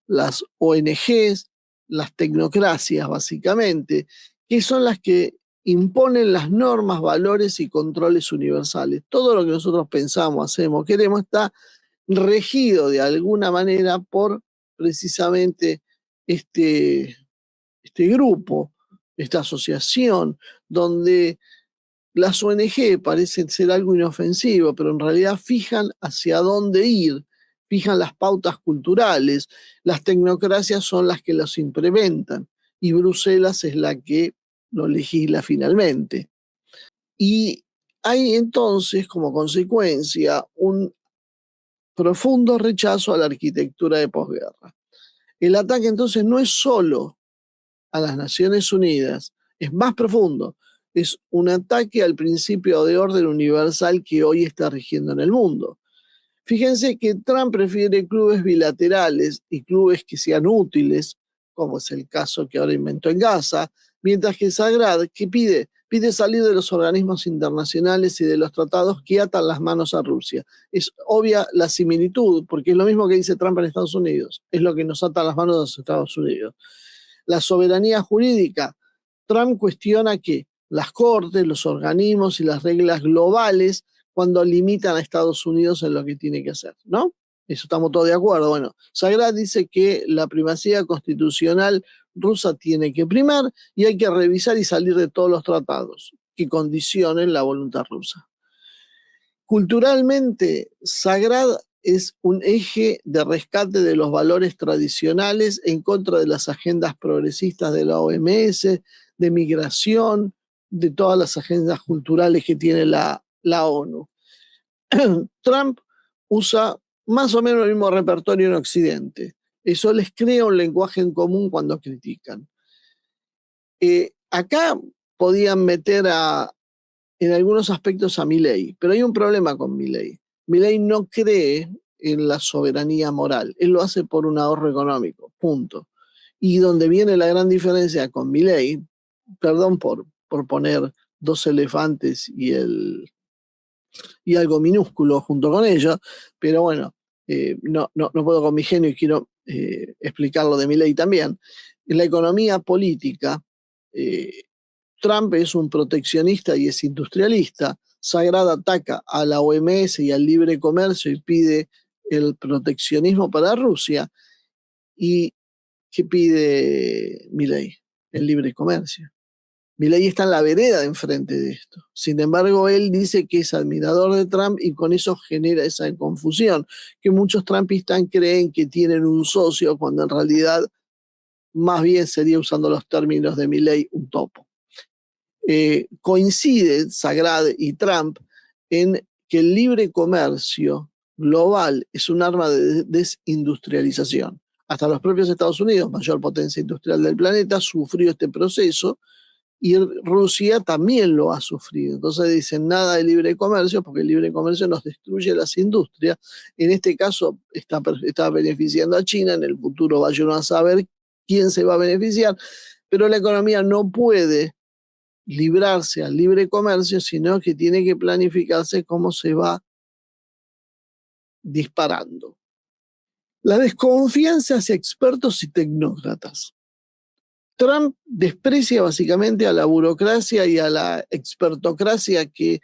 las ONGs, las tecnocracias básicamente, que son las que imponen las normas, valores y controles universales. Todo lo que nosotros pensamos, hacemos, queremos está regido de alguna manera por precisamente este, este grupo, esta asociación, donde las ONG parecen ser algo inofensivo, pero en realidad fijan hacia dónde ir, fijan las pautas culturales, las tecnocracias son las que los implementan y Bruselas es la que lo legisla finalmente. Y hay entonces como consecuencia un profundo rechazo a la arquitectura de posguerra. El ataque entonces no es solo a las Naciones Unidas, es más profundo, es un ataque al principio de orden universal que hoy está rigiendo en el mundo. Fíjense que Trump prefiere clubes bilaterales y clubes que sean útiles, como es el caso que ahora inventó en Gaza, mientras que Sagrad, que pide salir de los organismos internacionales y de los tratados que atan las manos a Rusia. Es obvia la similitud, porque es lo mismo que dice Trump en Estados Unidos, es lo que nos ata las manos a los Estados Unidos. La soberanía jurídica, Trump cuestiona que las cortes, los organismos y las reglas globales cuando limitan a Estados Unidos en lo que tiene que hacer, ¿no? Eso estamos todos de acuerdo. Bueno, Sagrad dice que la primacía constitucional rusa tiene que primar y hay que revisar y salir de todos los tratados que condicionen la voluntad rusa. Culturalmente, Sagrad es un eje de rescate de los valores tradicionales en contra de las agendas progresistas de la OMS, de migración, de todas las agendas culturales que tiene la ONU. Trump usa más o menos el mismo repertorio en Occidente. Eso les crea un lenguaje en común cuando critican. Acá podían meter en algunos aspectos a Milei, pero hay un problema con Milei. Milei no cree en la soberanía moral, él lo hace por un ahorro económico, punto. Y donde viene la gran diferencia con Milei, perdón por poner dos elefantes y algo minúsculo junto con ellos, pero bueno, no puedo con mi genio y quiero explicarlo de Milei también. En la economía política, Trump es un proteccionista y es industrialista. Sagrada ataca a la OMS y al libre comercio y pide el proteccionismo para Rusia. ¿Y qué pide Milei? El libre comercio. Milei está en la vereda de enfrente de esto. Sin embargo, él dice que es admirador de Trump y con eso genera esa confusión, que muchos trumpistas creen que tienen un socio cuando en realidad más bien sería, usando los términos de Milei, un topo. Coincide Sagrad y Trump en que el libre comercio global es un arma de desindustrialización. Hasta los propios Estados Unidos, mayor potencia industrial del planeta, sufrió este proceso y Rusia también lo ha sufrido. Entonces dicen nada de libre comercio porque el libre comercio nos destruye las industrias. En este caso está beneficiando a China, en el futuro vayan a saber quién se va a beneficiar, pero la economía no puede librarse al libre comercio, sino que tiene que planificarse cómo se va disparando. La desconfianza hacia expertos y tecnócratas. Trump desprecia básicamente a la burocracia y a la expertocracia que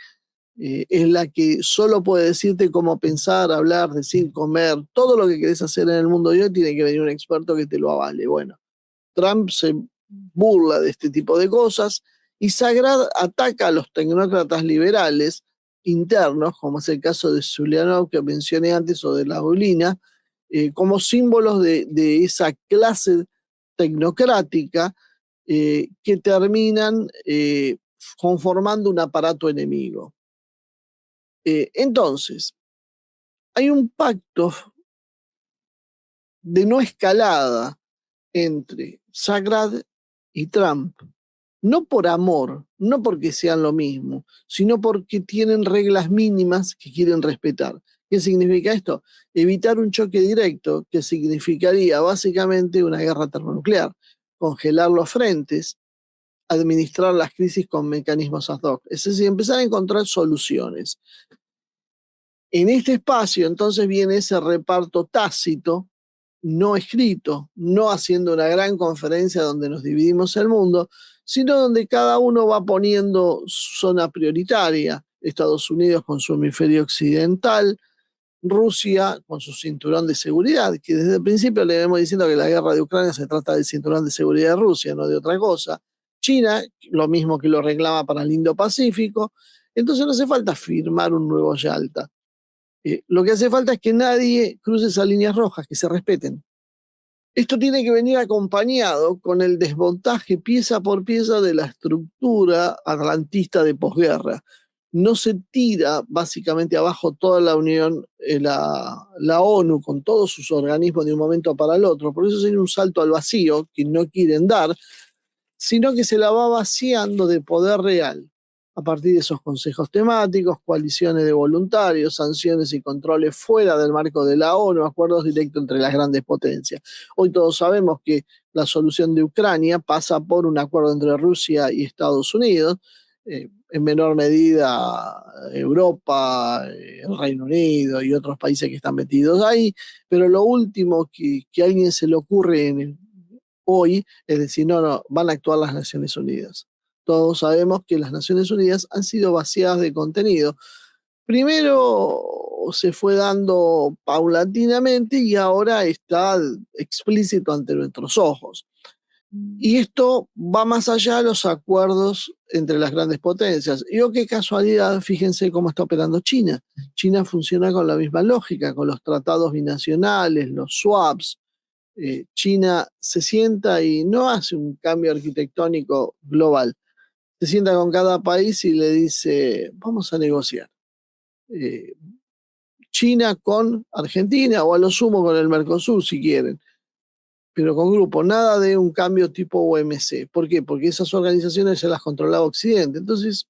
es la que solo puede decirte cómo pensar, hablar, decir, comer, todo lo que querés hacer en el mundo de hoy tiene que venir un experto que te lo avale. Bueno, Trump se burla de este tipo de cosas Y Sagrad ataca a los tecnócratas liberales internos, como es el caso de Zulianov que mencioné antes, o de la Bolina, como símbolos de esa clase tecnocrática que terminan conformando un aparato enemigo. Entonces, hay un pacto de no escalada entre Sagrad y Trump, no por amor, no porque sean lo mismo, sino porque tienen reglas mínimas que quieren respetar. ¿Qué significa esto? Evitar un choque directo, que significaría básicamente una guerra termonuclear, congelar los frentes, administrar las crisis con mecanismos ad hoc, es decir, empezar a encontrar soluciones. En este espacio entonces viene ese reparto tácito, no escrito, no haciendo una gran conferencia donde nos dividimos el mundo, sino donde cada uno va poniendo su zona prioritaria. Estados Unidos con su hemisferio occidental, Rusia con su cinturón de seguridad, que desde el principio le venimos diciendo que la guerra de Ucrania se trata del cinturón de seguridad de Rusia, no de otra cosa. China, lo mismo que lo reclama para el Indo-Pacífico. Entonces no hace falta firmar un nuevo Yalta. Lo que hace falta es que nadie cruce esas líneas rojas, que se respeten. Esto tiene que venir acompañado con el desmontaje pieza por pieza de la estructura atlantista de posguerra. No se tira básicamente abajo toda la Unión, la ONU con todos sus organismos de un momento para el otro, por eso sería un salto al vacío que no quieren dar, sino que se la va vaciando de poder real a partir de esos consejos temáticos, coaliciones de voluntarios, sanciones y controles fuera del marco de la ONU, acuerdos directos entre las grandes potencias. Hoy todos sabemos que la solución de Ucrania pasa por un acuerdo entre Rusia y Estados Unidos, en menor medida Europa, el Reino Unido y otros países que están metidos ahí, pero lo último que a alguien se le ocurre hoy es decir, no, van a actuar las Naciones Unidas. Todos sabemos que las Naciones Unidas han sido vaciadas de contenido. Primero se fue dando paulatinamente y ahora está explícito ante nuestros ojos. Y esto va más allá de los acuerdos entre las grandes potencias. Y oh, qué casualidad, fíjense cómo está operando China. China funciona con la misma lógica, con los tratados binacionales, los swaps. China se sienta y no hace un cambio arquitectónico global. Se sienta con cada país y le dice, vamos a negociar. China con Argentina o a lo sumo con el Mercosur si quieren, pero con grupo, nada de un cambio tipo OMC. ¿Por qué? Porque esas organizaciones se las controlaba Occidente. Entonces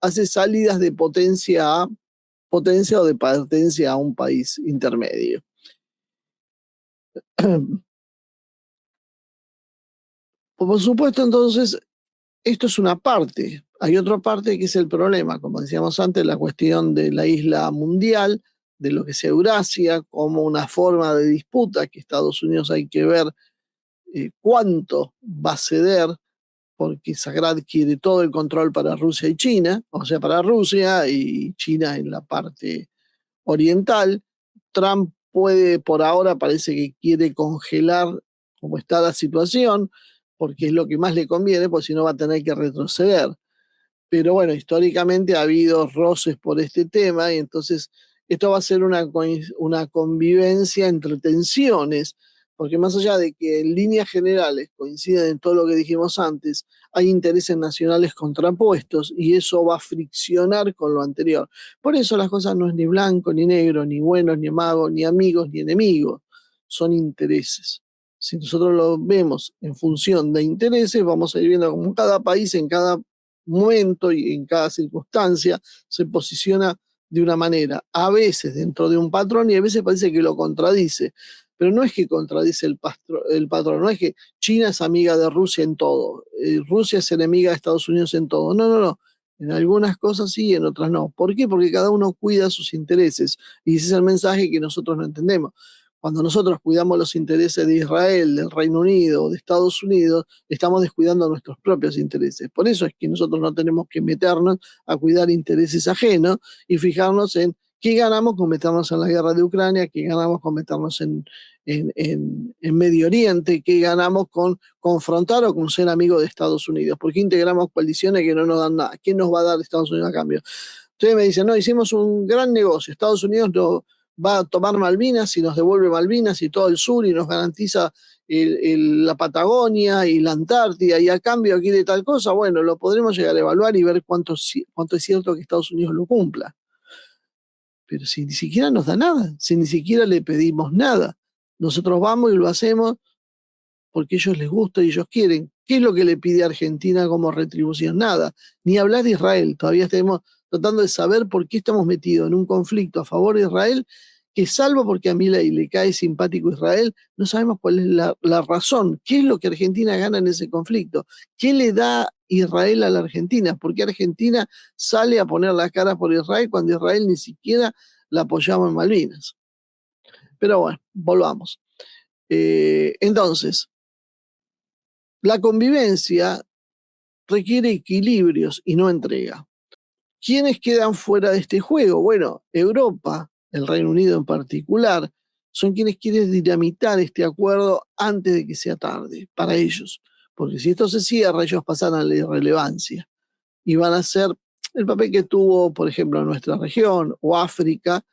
hace salidas de potencia a potencia o de potencia a un país intermedio. Por supuesto, entonces, esto es una parte. Hay otra parte que es el problema, como decíamos antes, la cuestión de la isla mundial, de lo que es Eurasia, como una forma de disputa que Estados Unidos hay que ver cuánto va a ceder, porque Sagrad quiere todo el control para Rusia y China, o sea, para Rusia y China en la parte oriental. Trump puede, por ahora, parece que quiere congelar como está la situación, porque es lo que más le conviene, porque si no va a tener que retroceder. Pero bueno, históricamente ha habido roces por este tema y entonces esto va a ser una convivencia entre tensiones, porque más allá de que en líneas generales coinciden en todo lo que dijimos antes, hay intereses nacionales contrapuestos y eso va a friccionar con lo anterior. Por eso las cosas no es ni blanco ni negro, ni buenos ni magos, ni amigos ni enemigos, son intereses. Si nosotros lo vemos en función de intereses, vamos a ir viendo cómo cada país en cada momento y en cada circunstancia se posiciona de una manera, a veces dentro de un patrón y a veces parece que lo contradice, pero no es que contradice el patrón, no es que China es amiga de Rusia en todo, Rusia es enemiga de Estados Unidos en todo, no, no, no, en algunas cosas sí, en otras no. ¿Por qué? Porque cada uno cuida sus intereses y ese es el mensaje que nosotros no entendemos. Cuando nosotros cuidamos los intereses de Israel, del Reino Unido, de Estados Unidos, estamos descuidando nuestros propios intereses. Por eso es que nosotros no tenemos que meternos a cuidar intereses ajenos y fijarnos en qué ganamos con meternos en la guerra de Ucrania, qué ganamos con meternos en Medio Oriente? ¿Qué ganamos con confrontar o con ser amigos de Estados Unidos? ¿Por qué integramos coaliciones que no nos dan nada? ¿Qué nos va a dar Estados Unidos a cambio? Ustedes me dicen, no, hicimos un gran negocio. Estados Unidos va a tomar Malvinas y nos devuelve Malvinas y todo el sur y nos garantiza la Patagonia y la Antártida y a cambio quiere tal cosa. Bueno, lo podremos llegar a evaluar y ver cuánto es cierto que Estados Unidos lo cumpla. Pero si ni siquiera nos da nada, si ni siquiera le pedimos nada, nosotros vamos y lo hacemos porque a ellos les gusta y ellos quieren. ¿Qué es lo que le pide Argentina como retribución? Nada. Ni hablar de Israel. Todavía estamos tratando de saber por qué estamos metidos en un conflicto a favor de Israel, que salvo porque a Milei le cae simpático Israel, no sabemos cuál es la razón. ¿Qué es lo que Argentina gana en ese conflicto? ¿Qué le da Israel a la Argentina? ¿Por qué Argentina sale a poner la cara por Israel cuando Israel ni siquiera la apoyaba en Malvinas? Pero bueno, volvamos. Entonces, la convivencia requiere equilibrios y no entrega. ¿Quiénes quedan fuera de este juego? Bueno, Europa, el Reino Unido en particular, son quienes quieren dinamitar este acuerdo antes de que sea tarde para ellos. Porque si esto se cierra, ellos pasan a la irrelevancia y van a hacer el papel que tuvo, por ejemplo, nuestra región o África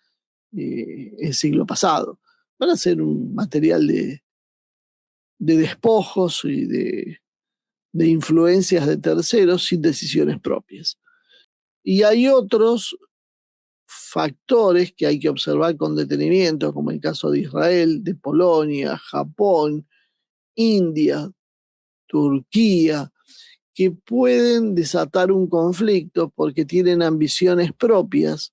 el siglo pasado. Van a ser un material de despojos y de influencias de terceros sin decisiones propias. Y hay otros factores que hay que observar con detenimiento, como el caso de Israel, de Polonia, Japón, India, Turquía, que pueden desatar un conflicto porque tienen ambiciones propias,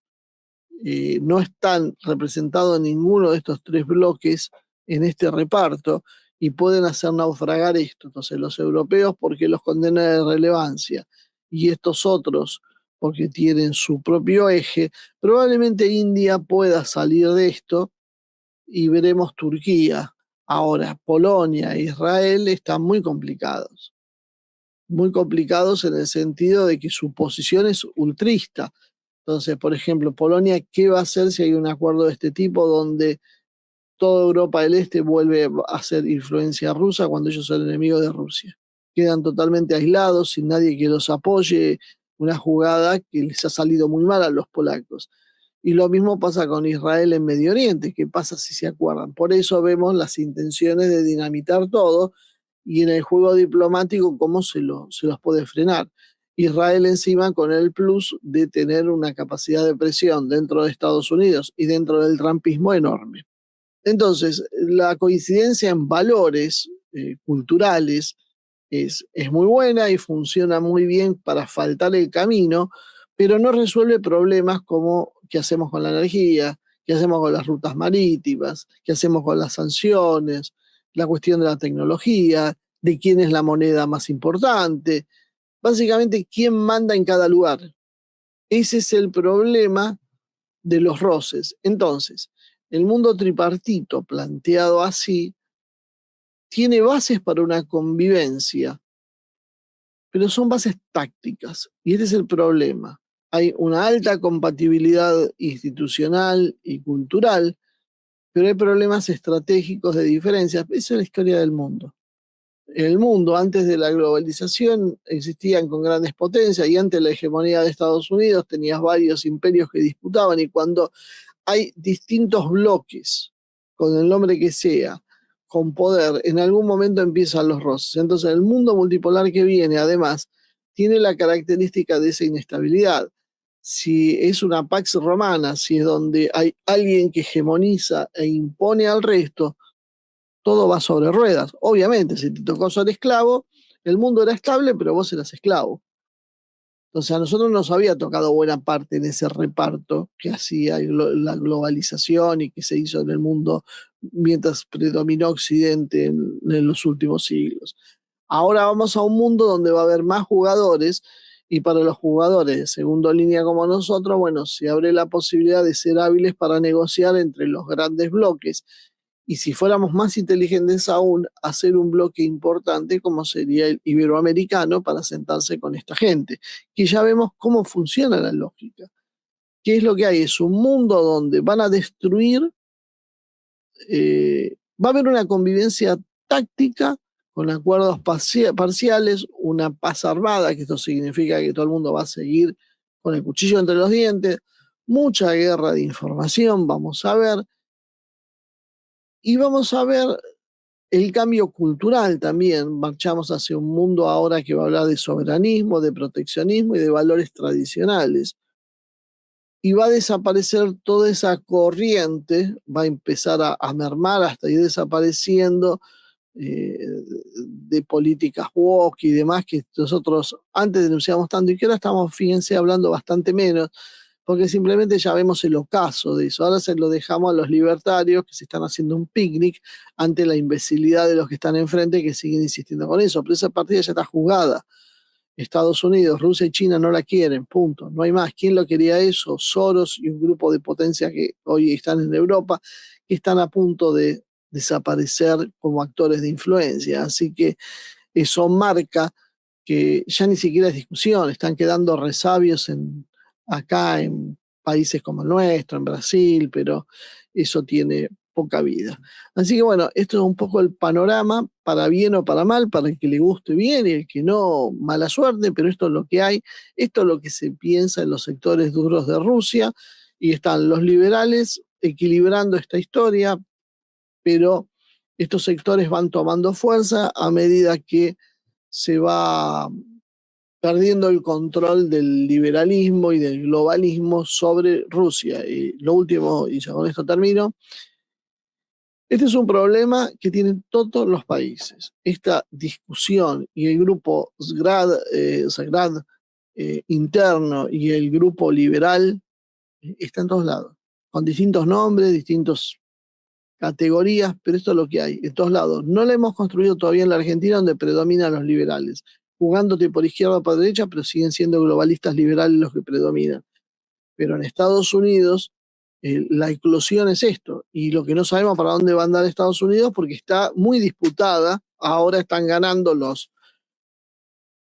no están representados en ninguno de estos tres bloques en este reparto y pueden hacer naufragar esto. Entonces los europeos porque los condenan de relevancia y estos otros porque tienen su propio eje, probablemente India pueda salir de esto y veremos Turquía. Ahora, Polonia e Israel están muy complicados en el sentido de que su posición es ultrista. Entonces, por ejemplo, Polonia, ¿qué va a hacer si hay un acuerdo de este tipo donde toda Europa del Este vuelve a ser influencia rusa cuando ellos son enemigos de Rusia? Quedan totalmente aislados, sin nadie que los apoye, una jugada que les ha salido muy mal a los polacos. Y lo mismo pasa con Israel en Medio Oriente. ¿Qué pasa si se acuerdan? Por eso vemos las intenciones de dinamitar todo y en el juego diplomático cómo se los puede frenar. Israel encima con el plus de tener una capacidad de presión dentro de Estados Unidos y dentro del trumpismo enorme. Entonces, la coincidencia en valores culturales es muy buena y funciona muy bien para faltar el camino, pero no resuelve problemas como qué hacemos con la energía, qué hacemos con las rutas marítimas, qué hacemos con las sanciones, la cuestión de la tecnología, de quién es la moneda más importante, básicamente quién manda en cada lugar. Ese es el problema de los roces. Entonces, el mundo tripartito planteado así tiene bases para una convivencia, pero son bases tácticas. Y este es el problema. Hay una alta compatibilidad institucional y cultural, pero hay problemas estratégicos de diferencias. Esa es la historia del mundo. El mundo, antes de la globalización, existían con grandes potencias y antes de la hegemonía de Estados Unidos tenías varios imperios que disputaban y cuando hay distintos bloques, con el nombre que sea, con poder, en algún momento empiezan los roces. Entonces, el mundo multipolar que viene, además, tiene la característica de esa inestabilidad. Si es una Pax Romana, si es donde hay alguien que hegemoniza e impone al resto, todo va sobre ruedas. Obviamente, si te tocó ser esclavo, el mundo era estable, pero vos eras esclavo. Entonces a nosotros nos había tocado buena parte en ese reparto que hacía la globalización y que se hizo en el mundo mientras predominó Occidente en los últimos siglos. Ahora vamos a un mundo donde va a haber más jugadores y para los jugadores de segunda línea como nosotros, bueno, se abre la posibilidad de ser hábiles para negociar entre los grandes bloques y si fuéramos más inteligentes aún, hacer un bloque importante como sería el iberoamericano para sentarse con esta gente, que ya vemos cómo funciona la lógica. ¿Qué es lo que hay? Es un mundo donde van a destruir Va a haber una convivencia táctica con acuerdos parciales, una paz armada, que esto significa que todo el mundo va a seguir con el cuchillo entre los dientes, mucha guerra de información, vamos a ver, y vamos a ver el cambio cultural también. Marchamos hacia un mundo ahora que va a hablar de soberanismo, de proteccionismo y de valores tradicionales. Y va a desaparecer toda esa corriente, va a empezar a mermar hasta ir desapareciendo eh, de políticas woke y demás que nosotros antes denunciamos tanto y que ahora estamos, fíjense, hablando bastante menos, porque simplemente ya vemos el ocaso de eso. Ahora se lo dejamos a los libertarios que se están haciendo un picnic ante la imbecilidad de los que están enfrente que siguen insistiendo con eso, pero esa partida ya está jugada. Estados Unidos, Rusia y China no la quieren, punto. No hay más. ¿Quién lo quería eso? Soros y un grupo de potencias que hoy están en Europa, que están a punto de desaparecer como actores de influencia. Así que eso marca que ya ni siquiera es discusión, están quedando resabios acá en países como el nuestro, en Brasil, pero eso tiene poca vida. Así que bueno, esto es un poco el panorama, para bien o para mal, para el que le guste bien y el que no, mala suerte, pero esto es lo que hay, esto es lo que se piensa en los sectores duros de Rusia, y están los liberales equilibrando esta historia, pero estos sectores van tomando fuerza a medida que se va perdiendo el control del liberalismo y del globalismo sobre Rusia. Y lo último, y ya con esto termino, este es un problema que tienen todos los países. Esta discusión y el grupo Zagrad interno y el grupo liberal está en todos lados, con distintos nombres, distintos categorías, pero esto es lo que hay, en todos lados. No la hemos construido todavía en la Argentina, donde predominan los liberales, jugándote por izquierda o por derecha, pero siguen siendo globalistas liberales los que predominan. Pero en Estados Unidos la eclosión es esto, y lo que no sabemos para dónde va a andar Estados Unidos, porque está muy disputada, ahora están ganando los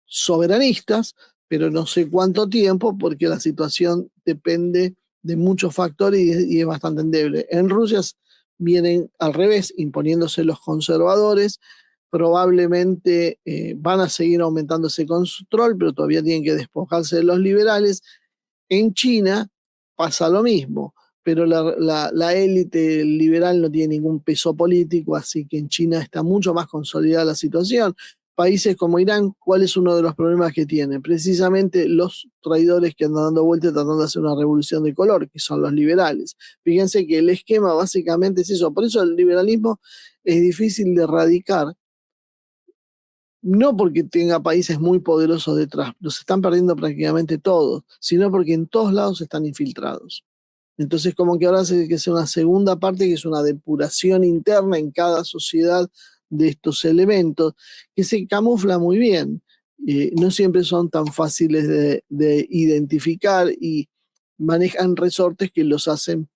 soberanistas, pero no sé cuánto tiempo, porque la situación depende de muchos factores y es bastante endeble. En Rusia vienen al revés, imponiéndose los conservadores, probablemente van a seguir aumentando ese control, pero todavía tienen que despojarse de los liberales. En China pasa lo mismo, pero la élite liberal no tiene ningún peso político, así que en China está mucho más consolidada la situación. Países como Irán, ¿cuál es uno de los problemas que tienen? Precisamente los traidores que andan dando vueltas tratando de hacer una revolución de color, que son los liberales. Fíjense que el esquema básicamente es eso. Por eso el liberalismo es difícil de erradicar, no porque tenga países muy poderosos detrás, los están perdiendo prácticamente todos, sino porque en todos lados están infiltrados. Entonces, como que ahora hace que sea una segunda parte, que es una depuración interna en cada sociedad de estos elementos, que se camufla muy bien. No siempre son tan fáciles de identificar y manejan resortes que los hacen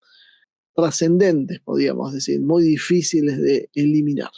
trascendentes, podríamos decir, muy difíciles de eliminar.